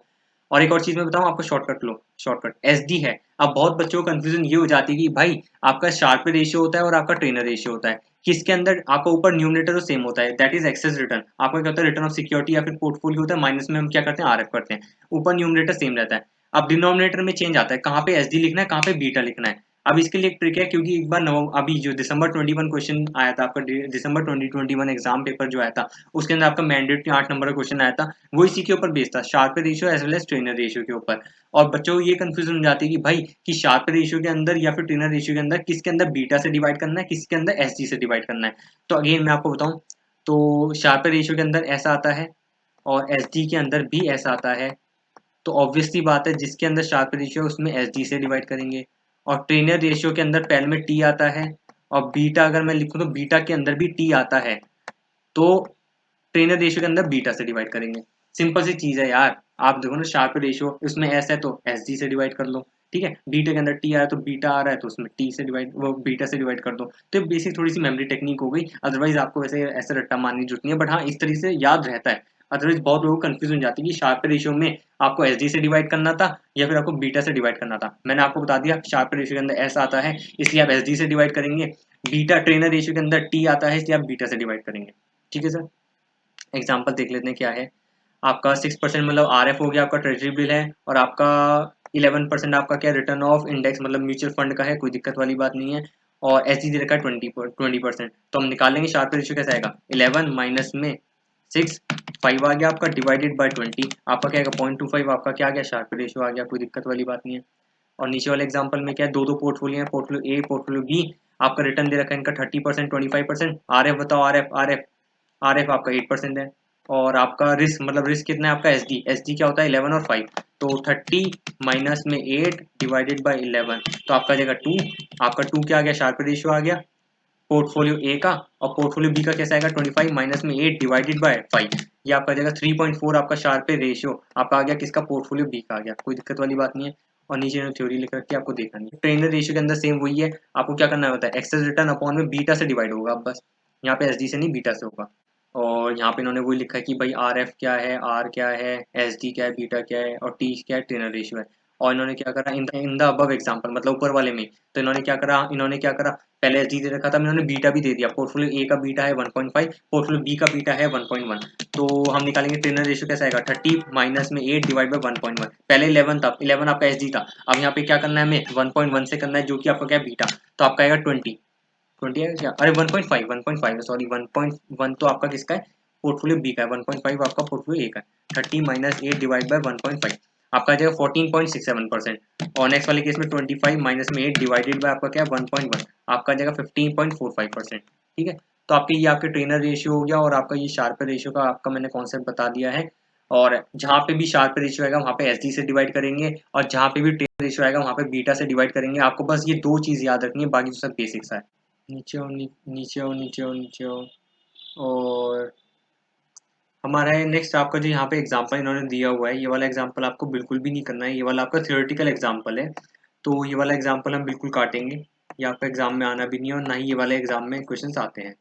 और एक और चीज मैं बताऊं आपको, शॉर्टकट लो, शॉर्टकट एसडी है। अब बहुत बच्चों को कंफ्यूजन ये हो जाती है कि भाई आपका शार्प रेशियो होता है और आपका ट्रेनर रेशियो होता है, किसके अंदर आपका ऊपर न्यूमरेटर तो सेम होता है, दैट इज एक्सेस रिटर्न। आपका क्या होता है, रिटर्न ऑफ सिक्योरिटी या फिर पोर्टफोलियो होता है, माइनस में हम क्या करते हैं, आरएफ करते हैं। ऊपर न्यूमरेटर सेम रहता है। अब डिनोमिनेटर में चेंज आता है, कहाँ पे एसडी लिखना है, कहाँ पे बीटा लिखना है। अब इसके लिए एक ट्रिक है, क्योंकि एक बार अभी जो दिसंबर 21 क्वेश्चन आया था आपका, दिसंबर 2021 एग्जाम पेपर जो आया था, उसके अंदर आपका मैंडेटरी 8 नंबर का क्वेश्चन आया था। वो इसी के ऊपर बेस्ड था, Sharpe ratio as well as Treynor ratio के ऊपर। और बच्चों को ये कंफ्यूजन हो जाती है कि भाई कि शार्प रेशियो के अंदर या फिर ट्रेनर रेशियो के अंदर किसके अंदर बीटा से डिवाइड करना है, किसके अंदर एसजी से डिवाइड करना है। तो अगेन मैं आपको बताऊं, तो शार्प रेशियो के अंदर ऐसा आता है और एसडी के अंदर भी ऐसा आता है। तो ऑब्वियसली बात है जिसके अंदर शार्प रेशियो है उसमें एसडी से डिवाइड करेंगे। और ट्रेनर रेशियो के अंदर पहले में टी आता है, और बीटा अगर मैं लिखूं तो बीटा के अंदर भी टी आता है। तो ट्रेनर रेशियो के अंदर बीटा से डिवाइड करेंगे। सिंपल सी चीज है यार। आप देखो ना, शार्प रेशियो उसमें एस है तो एस डी से डिवाइड कर लो। ठीक है, बीटा के अंदर टी आ रहा है तो बीटा आ रहा है तो उसमें टी से डिवाइड, वो बीटा से डिवाइड कर दो। तो ये बेसिक थोड़ी सी मेमोरी टेक्निक हो गई, अदरवाइज आपको वैसे ऐसे रट्टा मारने की जरूरत नहीं है, बट हाँ इस तरीके से याद रहता है। अदरवाइज बहुत लोगों को कंफ्यूजन हो जाती है कि शार्प रेशियो में आपको एस डी से डिवाइड करना था या फिर आपको बीटा से डिवाइड करना था। मैंने आपको बता दिया शार्प रेशियो के अंदर एस आता है इसलिए आप एस डी से डिवाइड करेंगे, बीटा ट्रेनर रेशियो के अंदर टी आता है इसलिए आप बीटा से डिवाइड करेंगे। ठीक है सर, एग्जाम्पल देख लेते हैं क्या है। आपका 6% मतलब आरएफ हो गया, आपका ट्रेजरी बिल है, और आपका 11% आपका क्या रिटर्न ऑफ इंडेक्स मतलब म्यूचुअल फंड का है, कोई दिक्कत वाली बात नहीं है। और एस दे रखा है 20%। तो हम निकालेंगे शार्प रेशियो कैसे आएगा, 11 माइनस में 6, 5 आ गया आपका डिवाइडेड बाय 20, आपका क्या आएगा 0.25, आपका क्या आ गया शार्प रेशियो आ गया, कोई दिक्कत वाली बात नहीं है। और नीचे वाले एग्जाम्पल में क्या है, दो दो पोर्टफोलियो है, पोर्टफोलियो ए पोर्टफोलियो बी। आपका रिटर्न दे रखा है इनका 30%, 25%। आरएफ बताओ, आरएफ आरएफ आरएफ आपका 8% है। और आपका रिस्क मतलब रिस्क कितना है आपका, एसडी क्या होता है 11 और 5। तो 30 माइनस में 8 डिवाइडेड बाय 11, तो आपका जगह 2। आपका 2 क्या आ गया, शार्प रेशियो आ गया पोर्टफोलियो ए का। और पोर्टफोलियो बी का कैसा आएगा 25 माइनस में 8 डिवाइडेड बाय 5, ये आपका जगह 3.4 आपका शार्प रेशियो आपका आ गया किसका, पोर्टफोलियो बी का आ गया, कोई दिक्कत वाली बात नहीं है। और नीचे थ्योरी लिख रखी है, आपको देखना नहीं है। ट्रेनर रेशियो के अंदर सेम वही है, आपको क्या करना होता है, एक्सेस रिटर्न अपॉन में बीटा से डिवाइड होगा बस। यहाँ पे एसडी से नहीं बीटा से होगा। और यहाँ पे इन्होंने वही लिखा है कि भाई आर एफ क्या है, आर क्या है, एस डी क्या है, बीटा क्या है, और टी क्या है, ट्रेनर रेशियो है। और इन्होंने क्या करा इन द अबव एग्जाम्पल मतलब ऊपर वाले में, तो इन्होंने क्या करा पहले एस डी दे रखा था, इन्होंने बीटा भी दे दिया। पोर्टफोलियो ए का बीटा है 1.5, पोर्टफोलियो बी का बीटा है 1.1। तो हम निकालेंगे ट्रेनर रेशियो कैसा आएगा, 30 माइनस में 8 डिवाइड बाई 1.1। पहले 11 था, 11 आपका एस डी था, अब यहाँ पे क्या करना है हमें 1.1 से करना है जो कि आपका क्या है बीटा, तो आपका आएगा 20। 20 है क्या, अरे 1.5 सॉरी 1.1 तो आपका किसका है, पोर्टफोलियो बी का है, 1.5 आपका पोर्टफोलियो ए का है। 30 माइनस 8 डिवाइड बाय 1.5 आपका आ जाएगा 14.67%। और नेक्स्ट वाले केस में 25 माइनस में 8 डिवाइडेड बाय आपका क्या है 1.1 आपका आ जाएगा 15.45%। ठीक है, तो आपके ये आपके ट्रेनर रेशियो हो गया और आपका ये शार्पर रेशियो का आपका मैंने कॉन्सेप्ट बता दिया है। और जहाँ पे भी शार्पर रेशियो आएगा वहाँ पे एसडी से डिवाइड करेंगे, और जहाँ पे भी ट्रेनर रेशियो आएगा वहाँ पे बीटा से डिवाइड करेंगे। आपको बस ये दो चीज़ याद रखनी है, बाकी तो सब बेसिक्स है। नीचे आओ, नीचे आओ, नीचे आओ, नीचे आओ। और हमारा है नेक्स्ट आपका जो यहाँ पे एग्जांपल इन्होंने दिया हुआ है, ये वाला एग्जांपल आपको बिल्कुल भी नहीं करना है, ये वाला आपका थ्योरेटिकल एग्जांपल है। तो ये वाला एग्जांपल हम बिल्कुल काटेंगे, ये आपका एग्जाम में आना भी नहीं है और ना ही ये वाले एग्जाम में क्वेश्चंस आते हैं।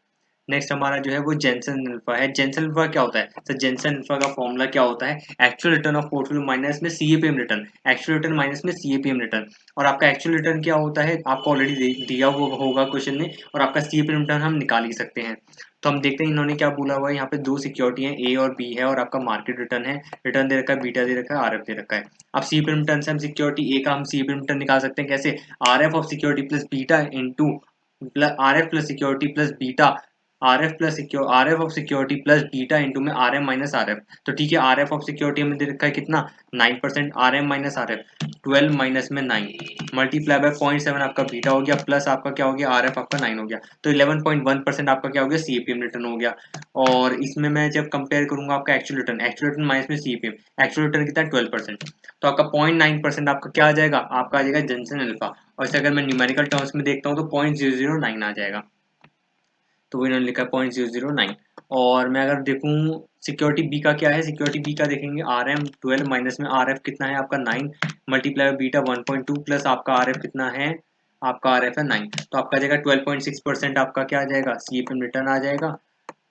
नेक्स्ट हमारा जो है वो जेंसन अल्फा है। जेंसन अल्फा क्या होता है सर, जेंसन अल्फा का फॉर्मूला क्या होता है, actual return of portfolio minus में CAPM return, actual return minus में सीएपीएम रिटर्न। और आपका एक्चुअल रिटर्न क्या होता है आपको ऑलरेडी दिया हुआ होगा क्वेश्चन में, और आपका सीएपीएम रिटर्न हम निकाल ही सकते हैं। तो हम देखते हैं इन्होंने क्या बोला हुआ है, यहाँ पे दो सिक्योरिटी है ए और बी है, और आपका मार्केट रिटर्न है, रिटर्न दे रखा है, बीटा दे रखा है, आरएफ दे रखा है। अब सीपीएम रिटर्न से हम सिक्योरिटी ए का हम सीपीएम रिटर्न निकाल सकते हैं कैसे, RF of security plus beta into RF plus security plus beta, RF of security plus beta into में आरएम माइनस आरएफ। तो ठीक है, आरएफ ऑफ सिक्योरिटी हमें दे रखा है कितना 9%, आरएम माइनस आरएफ 12 माइनस में 9 मल्टीप्लाई बाय 0.7 आपका बीटा हो गया, प्लस आपका क्या हो गया आरएफ आपका 9 हो गया, तो 11.1% आपका क्या हो गया सीपीएम रिटर्न हो गया। और इसमें मैं जब कंपेयर करूंगा आपका एक्चुअल रिटर्न माइनस में सीपीएम, एक्चुअल रिटर्न कितना 12%, तो आपका 0.9% आपका क्या आ जाएगा, आपका आ जाएगा जेंसन अल्फा। और इसे अगर मैं न्यूमेरिकल टर्म्स में देखता हूँ तो 0.009 आ जाएगा, तो वो इन्होंने लिखा है 0.009। और मैं अगर देखूँ सिक्योरिटी बी का क्या है, सिक्योरिटी बी का देखेंगे आर एम 12 माइनस में आर एफ कितना है आपका 9 मल्टीप्लाई बीटा 1.2 प्लस आपका आर एफ कितना है, आपका आर एफ है 9, तो आपका आ जाएगा 12.6% आपका क्या आ जाएगा सीएफएम रिटर्न आ जाएगा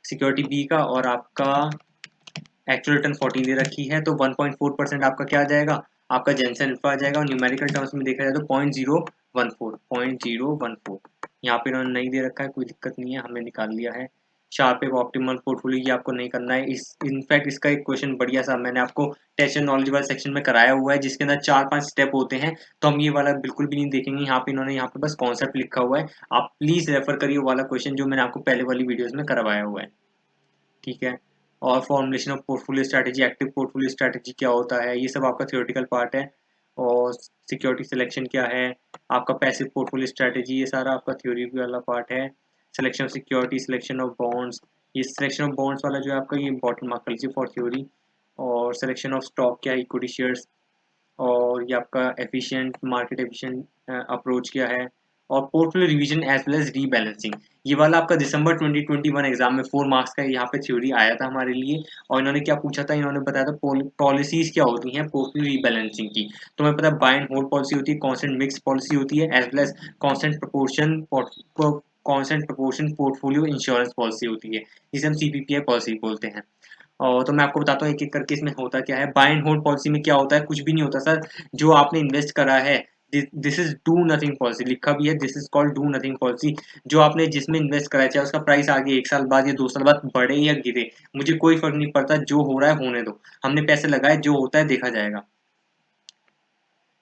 सिक्योरिटी बी का। और आपका एक्चुअल रिटर्न 14 दे रखी है, तो 1.4% आपका क्या आ जाएगा, आपका जेंसन अल्फा आ जाएगा। और न्यूमेरिकल टर्म्स में देखा जाए तो 0.014 यहाँ पे इन्होंने नहीं दे रखा है, कोई दिक्कत नहीं है, हमने निकाल लिया है। शार्प एक ऑप्टिमल पोर्टफोलियो ये आपको नहीं करना है। इस इनफैक्ट इसका एक क्वेश्चन बढ़िया सा मैंने आपको टेस्ट एंड नॉलेज वाले सेक्शन में कराया हुआ है, जिसके अंदर 4-5 स्टेप होते हैं, तो हम ये वाला बिल्कुल भी नहीं देखेंगे। यहाँ पे इन्होंने यहाँ पे बस कॉन्सेप्ट लिखा हुआ है, आप प्लीज रेफर करिए वाला क्वेश्चन जो मैंने आपको पहले वाली वीडियोज में करवाया हुआ है। ठीक है, और formulation of portfolio strategy, active portfolio strategy क्या होता है, ये सब आपका थ्योरेटिकल पार्ट है। और सिक्योरिटी सिलेक्शन क्या है, आपका पैसिव पोर्टफोलियो स्ट्रैटेजी, ये सारा आपका थ्योरी वाला पार्ट है। Selection of security, selection of bonds, ये सिलेक्शन ऑफ बॉन्ड्स वाला जो है आपका ये इंपॉर्टेंट मार्क कर लीजिए फॉर थ्योरी। और सिलेक्शन ऑफ स्टॉक क्या है, इक्विटी शेयर्स। और ये आपका एफिशिएंट मार्केट एफिशिएंट अप्रोच क्या है। और portfolio revision as well as rebalancing, ये वाला आपका दिसंबर 2021 एग्जाम में 4 मार्क्स का यहाँ पे थ्योरी आया था हमारे लिए। और इन्होंने क्या पूछा था, इन्होंने बताया था पॉलिसीज क्या होती हैं पोर्टफोलियो रीबैलेंसिंग की। तो मैं पता बाय एंड होल्ड पॉलिसी होती है, कॉन्स्टेंट मिक्स पॉलिसी होती है, as well as constant proportion portfolio insurance policy होती है, जिसे हम सीपीपीआई पॉलिसी बोलते हैं। और तो मैं आपको बताता हूँ एक एक करके इसमें होता क्या है। बाय एंड होल्ड पॉलिसी में क्या होता है, कुछ भी नहीं होता सर, जो आपने इन्वेस्ट करा है this is do nothing policy, लिखा भी है this is called do nothing policy. जो आपने जिसमें इन्वेस्ट करा है, चाहे उसका प्राइस आगे 1 साल बाद या 2 साल बाद बढ़े या गिरे, मुझे कोई फर्क नहीं पड़ता, जो हो रहा है होने दो, हमने पैसे लगाए, जो होता है देखा जाएगा।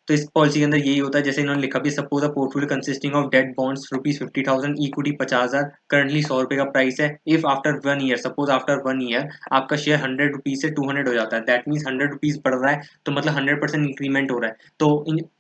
तो इस पॉलिसी के अंदर यही होता है, जैसे इन्होंने लिखा भी, suppose a portfolio consisting of debt bonds ₹50,000, equity 50,000, currently ₹100 का प्राइस है। If after 1 year, suppose after 1 year आपका शेयर ₹100 से 200 हो जाता है, दैट मीन्स ₹100 बढ़ रहा है, तो मतलब 100% इंक्रीमेंट हो रहा है। तो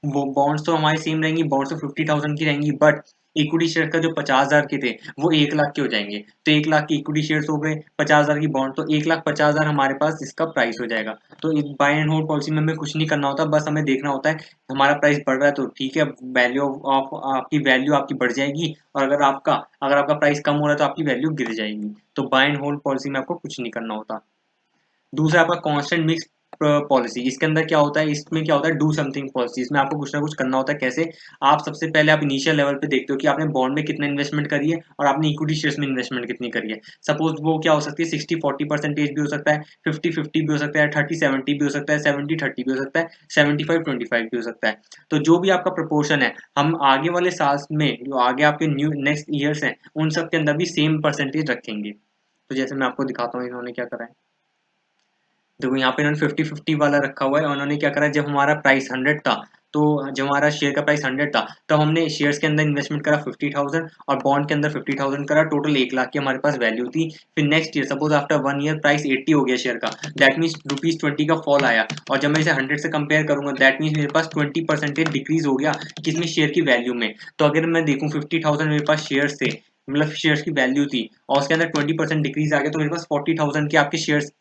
वो बॉन्ड्स तो हमारी सेम रहेंगी, बॉन्ड्स तो 50,000 की रहेंगी, बट इक्विटी शेयर का जो 50,000 के थे वो 1 लाख के हो जाएंगे। तो 1 लाख की इक्विटी शेयर्स हो गए, 50,000 की बॉन्ड, तो 1,50,000 हमारे पास इसका प्राइस हो जाएगा। तो बाय एंड होल्ड पॉलिसी में हमें कुछ नहीं करना होता, बस हमें देखना होता है हमारा प्राइस बढ़ रहा है तो ठीक है, वैल्यू ऑफ आपकी वैल्यू आपकी बढ़ जाएगी, और अगर आपका प्राइस कम हो रहा है तो आपकी वैल्यू गिर जाएगी। तो बाय एंड होल्ड पॉलिसी में आपको कुछ नहीं करना होता। दूसरा आपका कांस्टेंट मिक्स पॉलिसी, इसके अंदर क्या होता है, इसमें क्या होता है डू समथिंग पॉलिसी, इसमें आपको कुछ ना कुछ करना होता है। कैसे, आप सबसे पहले आप इनिशियल लेवल पे देखते हो कि आपने बॉन्ड में कितना इन्वेस्टमेंट करी है और आपने इक्विटी शेयर्स में इन्वेस्टमेंट कितनी करी है। सपोज वो क्या हो सकती है 60-40% भी हो सकता है, 50-50 भी हो सकता है, 30-70 भी हो सकता है, 70-30 भी हो सकता है, 75-25 भी हो सकता है। तो जो भी आपका प्रपोर्शन है, हम आगे वाले साल में जो आगे आपके न्यू नेक्स्ट ईयर्स हैं उन सब के अंदर भी सेम परसेंटेज रखेंगे। तो जैसे मैं आपको दिखाता हूँ इन्होंने क्या करा है। देखो यहाँ पे इन्होंने 50-50 वाला रखा हुआ है, और उन्होंने क्या करा, जब हमारा प्राइस 100 था तो जब हमारा शेयर का प्राइस 100 था तब हमने शेयर्स के अंदर इन्वेस्टमेंट करा 50,000 और बॉन्ड के अंदर 50,000 करा, टोटल 1 लाख की हमारे पास वैल्यू थी। फिर next year suppose after 1 year price 80 हो गया शेयर का, दैट मीन्स ₹20 का फॉल आया, और जब मैं इसे 100 से कंपेयर करूंगा दैट मीन्स मेरे पास 20% डिक्रीज हो गया किसमें, शेयर की वैल्यू में। तो अगर मैं देखूं 50,000 मेरे पास शेयर थे, मतलब शेयर्स की वैल्यू थी, और उसके अंदर 20% डिक्रीज आ गया, तो मेरे पास 40,000 के आपके शेयर्स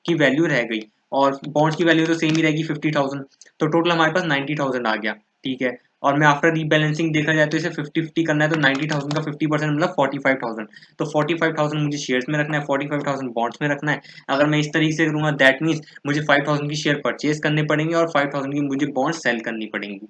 की वैल्यू रह गई, और बॉन्ड्स की वैल्यू तो सेम ही रहेगी 50,000, तो टोटल हमारे पास 90,000 आ गया। ठीक है, और मैं आफ्टर रीबैलेंसिंग देखा जाए तो इसे 50-50 करना है, तो 90,000 का 50% मतलब 45,000, तो 45,000 मुझे शेयर्स में रखना है, 45,000 बॉन्ड्स में रखना है। अगर मैं इस तरीके से करूंगा दैट मीन्स मुझे 5,000 की शेयर परचेज करने पड़ेंगे और 5,000 की मुझे बॉन्ड सेल करनी पड़ेंगी।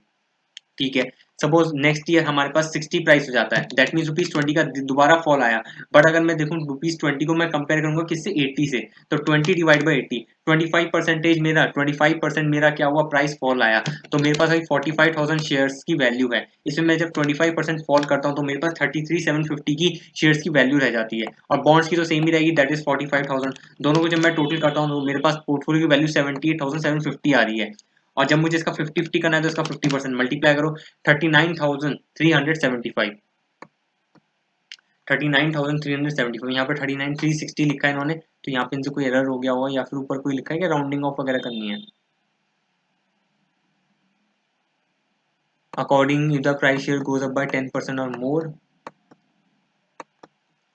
ठीक है, सपोज नेक्स्ट ईयर हमारे पास 60 प्राइस हो जाता है, दैट मीन ₹20 का दोबारा फॉल आया, बट अगर मैं देखूं ₹20 को मैं कंपेयर करूंगा किससे, 80 से, तो 20 डिवाइड बाई 80, 25% मेरा क्या हुआ, प्राइस फॉल आया, तो मेरे पास अभी 45,000 शेयर्स की वैल्यू है। इसमें मैं जब 25% फॉल करता हूँ तो मेरे पास 33,750 की शेयर्स की वैल्यू रह जाती है, और बॉन्ड्स की तो सेम ही रहेगी, दैट इज 45,000। दोनों को जब मैं टोटल करता हूँ तो मेरे पास पोर्टफोलियो की वैल्यू 78,750 आ रही है, और जब मुझे इसका 50-50 करना है तो इसका 50% मल्टीप्लाई करो, 39,375, 39,375, यहाँ पे 39,360 लिखा है इन्होंने, तो यहाँ पे इनसे कोई एरर हो गया होगा, या फिर ऊपर कोई लिखा है कि राउंडिंग ऑफ वगैरह करनी है। According the price share goes up by 10% और मोर।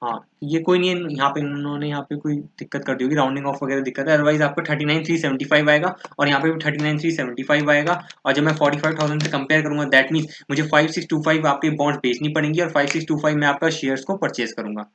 हाँ, ये कोई नहीं है, यहाँ पे इन्होंने यहाँ पे कोई दिक्कत कर दी होगी, राउंडिंग ऑफ वगैरह दिक्कत है, अदरवाइज आपको 39,375 आएगा, और यहाँ पे भी 39,375 आएगा, और जब मैं 45,000 से कंपेयर करूंगा दैट मीन्स मुझे 5,625 आपके बॉन्ड्स बेचनी पड़ेंगी, और 5,625 में आपका शेयर्स को परचेज करूंगा।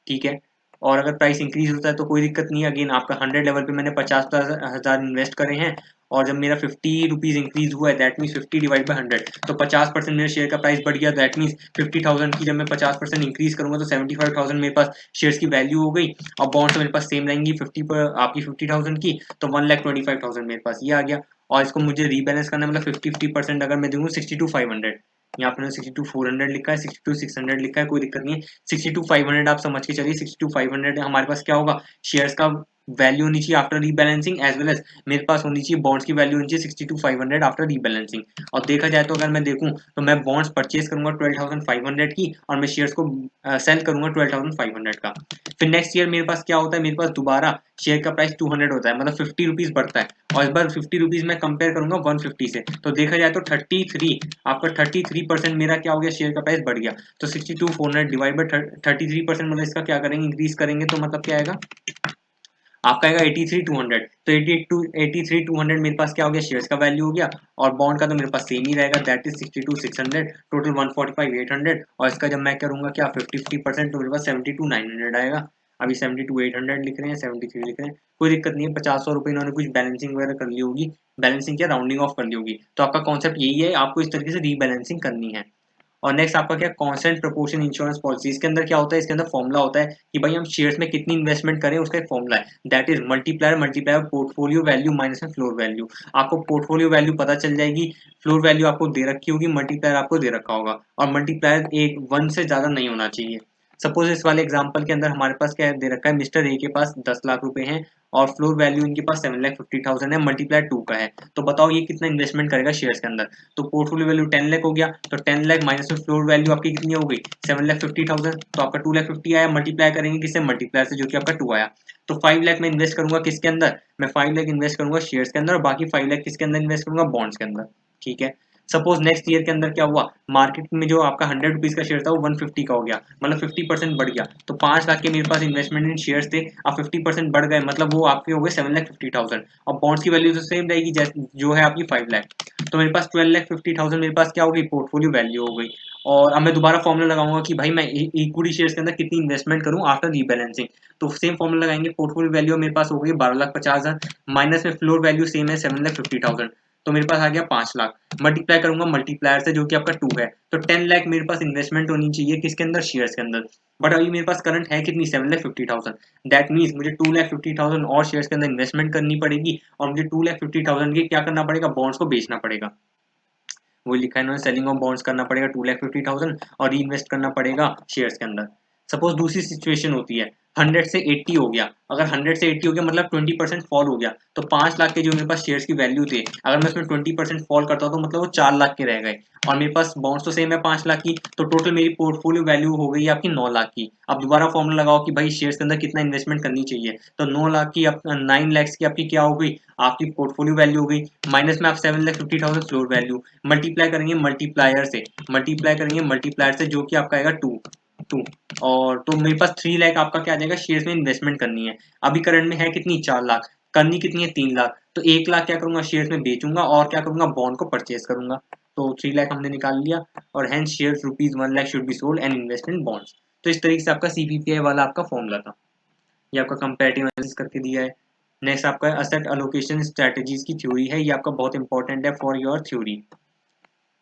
ठीक है, और अगर प्राइस इंक्रीज होता है तो कोई दिक्कत नहीं है, अगेन आपका 100 लेवल पे मैंने 50,000 इन्वेस्ट करे हैं, और जब मेरा 50 रुपीज इंक्रीज हुआ है दैट मीन्स 50 डिवाइड बाई 100, तो 50% मेरे शेयर का प्राइस बढ़ गया, दैट मीन्स 50,000 की जब मैं 50% इंक्रीज करूंगा तो 75,000 मेरे पास शेयर्स की वैल्यू हो गई, और बॉन्ड्स मेरे पास सेम रहेंगी 50 पर आपकी 50,000 की, तो 1,25,000 मेरे पास ये आ गया। और इसको मुझे रीबैलेंस करना है, मतलब 50-50% अगर मैं दूंगा 62,500, यहाँ पे 62,400 लिखा है, 62,600 लिखा है, कोई दिक्कत नहीं है, 62,500 आप समझ के चलिए, 62,500 हमारे पास क्या होगा, शेयर्स का वैल्यू होनी चाहिए after rebalancing, as well as मेरे पास होनी चाहिए बॉन्ड्स की वैल्यू होनी चाहिए 62,500 आफ्टर रीबैलेंसिंग। और देखा जाए तो अगर मैं देखूं तो मैं बॉन्ड्स परचेज करूंगा 12,500 की, और मैं शेयर्स को सेल करूंगा 12,500 का। फिर नेक्स्ट ईयर मेरे पास क्या होता है, मेरे पास दोबारा शेयर का प्राइस 200 होता है, मतलब 50 रुपीज बढ़ता है, और इस बार 50 रुपीज में कंपेयर करूंगा 150 से, तो देखा जाए तो 33% मेरा क्या हो गया, शेयर का प्राइस बढ़ गया, तो 62,400 डिवाइड बाई 33%, मतलब इसका क्या करेंगे, इंक्रीज करेंगे, तो मतलब क्या आएगा आपका आएगा 83,200, तो 83,200 मेरे पास क्या हो गया, शेयर्स का वैल्यू हो गया, और बॉन्ड का तो मेरे पास सेम ही रहेगा, दैट इज 62,600, टोटल 145,800, और इसका जब मैं करूंगा क्या 50-50%, तो मेरे पास 72,900 आएगा। अभी 72,800 लिख रहे हैं, 73 लिख रहे हैं, कोई दिक्कत नहीं है, 50 रुपये इन्होंने कुछ बैलेंसिंग वगैरह कर ली होगी, बैलेंसिंग क्या राउंडिंग ऑफ कर ली होगी, तो आपका कॉन्सेप्ट यही है, आपको इस तरीके से रीबैलेंसिंग करनी है। और नेक्स्ट आपका क्या, कांस्टेंट प्रोपोर्शन इंश्योरेंस पॉलिसी, इसके अंदर क्या होता है, इसके अंदर फॉर्मूला होता है कि भाई हम शेयर्स में कितनी इन्वेस्टमेंट करें, उसका एक फॉर्मूला है, that is multiplier multiplier portfolio value minus में फ्लोर वैल्यू। आपको पोर्टफोलियो वैल्यू पता चल जाएगी, फ्लोर वैल्यू आपको दे रखी होगी, मल्टीप्लायर आपको दे रखा होगा, और मल्टीप्लायर एक 1 से ज्यादा नहीं होना चाहिए। सपोज इस वाले एग्जांपल के अंदर हमारे पास क्या दे रखा है, मिस्टर ए के पास 10 लाख रुपए हैं, और फ्लोर वैल्यू इनके पास 7,50,000 है, मल्टीप्लायर 2 का है, तो बताओ ये कितना इन्वेस्टमेंट करेगा शेयर्स के अंदर। तो पोर्टफोलियो वैल्यू 10 लाख हो गया, तो 10 लाख माइनस में फ्लोर वैल्यू आपकी कितनी हो गई, 7,50,000, तो आपका 2,50,000 आया, मल्टीप्लाई करेंगे किससे, मल्टीप्लायर से, जो कि आपका 2 आया। तो 5 लाख में इन्वेस्ट करूंगा किसके अंदर, मैं 5 लाख इन्वेस्ट करूंगा शेयर्स के अंदर, और बाकी 5 लाख किसके अंदर इन्वेस्ट करूंगा, बॉन्ड्स के अंदर। ठीक है, सपोज नेक्स्ट ईयर के अंदर क्या हुआ, मार्केट में जो आपका 100 रुपीज का शेयर था वो 150 का हो गया, मतलब 50% बढ़ गया, तो 5 लाख के मेरे पास इन्वेस्टमेंट इन शेयर्स थे, अब 50% बढ़ गए, मतलब वो आपके हो गए 7,50,000, और बॉन्ड्स की वैल्यू तो सेम रहेगी जो है आपकी 5 लाख, तो मेरे पास 12,50,000 मेरे पास क्या हो गई, पोर्टफोलियो वैल्यू हो गई। और अब मैं दोबारा फॉर्मूला लगाऊंगा कि भाई मैं इक्विटी शेयर्स के अंदर कितनी इन्वेस्टमेंट करूं आफ्टर रीबैलेंसिंग, तो सेम फॉर्मूला लगाएंगे, पोर्टफोलियो वैल्यू मेरे पास हो गई 12,50,000, माइनस में फ्लोर वैल्यू सेम है 7,50,000, तो मेरे पास आ गया 5 लाख, मल्टीप्लाई करूंगा मल्टीप्लायर से जो कि आपका 2 है, तो 10 लाख मेरे पास इन्वेस्टमेंट होनी चाहिए किसके अंदर, शेयर्स के अंदर, बट अभी मेरे पास करंट है कितनी, 7,50,000, दैट मीन्स मुझे 2,50,000 और शेयर्स के अंदर इन्वेस्टमेंट करनी पड़ेगी, और मुझे 2,50,000 के क्या करना पड़ेगा, बॉन्ड्स को बेचना पड़ेगा, वो लिखा है इन्होंने, सेलिंग ऑफ बॉन्ड्स करना पड़ेगा 2,50,000, और री इन्वेस्ट करना पड़ेगा शेयर्स के अंदर। सपोज दूसरी सिचुएशन होती है 100 से 80 हो गया, अगर 100 से 80 हो गया मतलब 20% फॉल हो गया, तो 5 लाख के जो मेरे पास शेयर्स की वैल्यू थे, अगर मैं उसमें 20% फॉल करता हूँ तो मतलब वो 4 लाख के रह गए, और मेरे पास बॉन्ड्स तो सेम है 5 लाख की, तो टोटल मेरी पोर्टफोलियो वैल्यू हो गई आपकी 9 लाख की। अब दोबारा फॉर्मूला लगाओ कि भाई शेयर्स के अंदर कितना इन्वेस्टमेंट करनी चाहिए, तो 9 लाख की 9 लैक्स की आपकी क्या हो गई, आपकी पोर्टफोलियो वैल्यू हो गई, माइनस में आप 7,50,000 फ्लोर वैल्यू, मल्टीप्लाई करेंगे मल्टीप्लायर से जो कि आपका आएगा 2 और तो मेरे पास 3 लाख आपका क्या आ जाएगा, शेयर्स में इन्वेस्टमेंट करनी है। अभी करंट में है कितनी, 4 लाख, करनी कितनी है, 3 लाख, तो 1 लाख क्या करूंगा, शेयर्स में बेचूंगा और क्या करूंगा, बॉन्ड को परचेज करूंगा। तो 3 लाख हमने निकाल लिया, और hence shares ₹1 lakh should be sold and investment bonds. तो इस तरीके से आपका सीपीपीआई वाला आपका फॉर्मूला था, ये आपका कंपैरेटिव एनालिसिस करके दिया है। नेक्स्ट आपका असेट एलोकेशन स्ट्रेटजीज की थ्योरी है, ये आपका बहुत इंपॉर्टेंट है फॉर योर थ्योरी।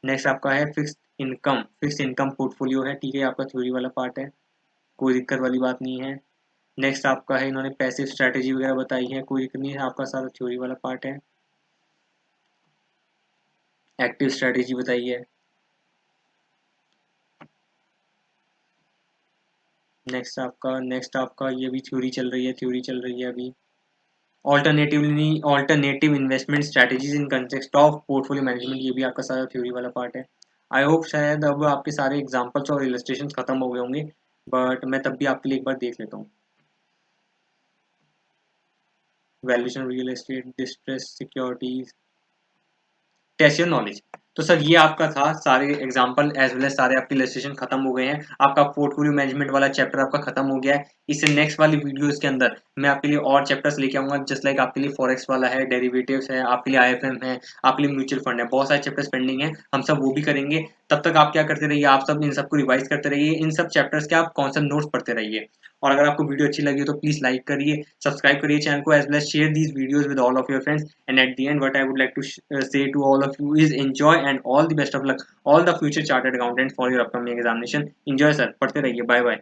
नेक्स्ट आपका है फिक्स्ड इनकम पोर्टफोलियो है, ठीक है, आपका थ्योरी वाला पार्ट है, कोई दिक्कत वाली बात नहीं है। नेक्स्ट आपका है, इन्होंने पैसिव स्ट्रैटेजी वगैरह बताई है, कोई दिक्कत नहीं है, आपका सारा थ्योरी वाला पार्ट है। एक्टिव स्ट्रैटेजी बताई है। नेक्स्ट आपका ये भी थ्योरी चल रही है अभी। Alternative investment strategies in context of portfolio management, ये भी आपका सारा थ्योरी वाला पार्ट है। आई होप शायद अब आपके सारे एग्जांपल्स और इलस्ट्रेशन खत्म हो गए होंगे, बट मैं तब भी आपके लिए एक बार देख लेता हूँ। Valuation real estate, distress securities, test your knowledge. तो सर ये आपका था सारे एग्जांपल एज वेल एज सारे आपके इलस्ट्रेशन खत्म हो गए हैं, आपका पोर्टफोलियो मैनेजमेंट वाला चैप्टर आपका खत्म हो गया है। इससे नेक्स्ट वाली वीडियोस के अंदर मैं आपके लिए और चैप्टर्स लेके आऊंगा, जस्ट लाइक आपके लिए फॉरेक्स वाला है, डेरिवेटिव्स है, आपके लिए आईएफएम है, आपके लिए म्यूचुअल फंड है, बहुत सारे चैप्टर्स पेंडिंग है, हम सब वो भी करेंगे। तब तक आप क्या करते रहिए, आप सब इन सबको रिवाइज करते रहिए, इन सब चैप्टर्स के आप कॉन्सेप्ट नोट्स पढ़ते रहिए। और अगर आपको वीडियो अच्छी लगी तो प्लीज लाइक करिए, सब्सक्राइब करिए चैनल को, as well as share these videos with all of your friends. And at the end, what I would like to say to all of you is enjoy and all the best of luck, all the future chartered accountants for your upcoming examination. Enjoy sir, पढ़ते रहिए, bye bye.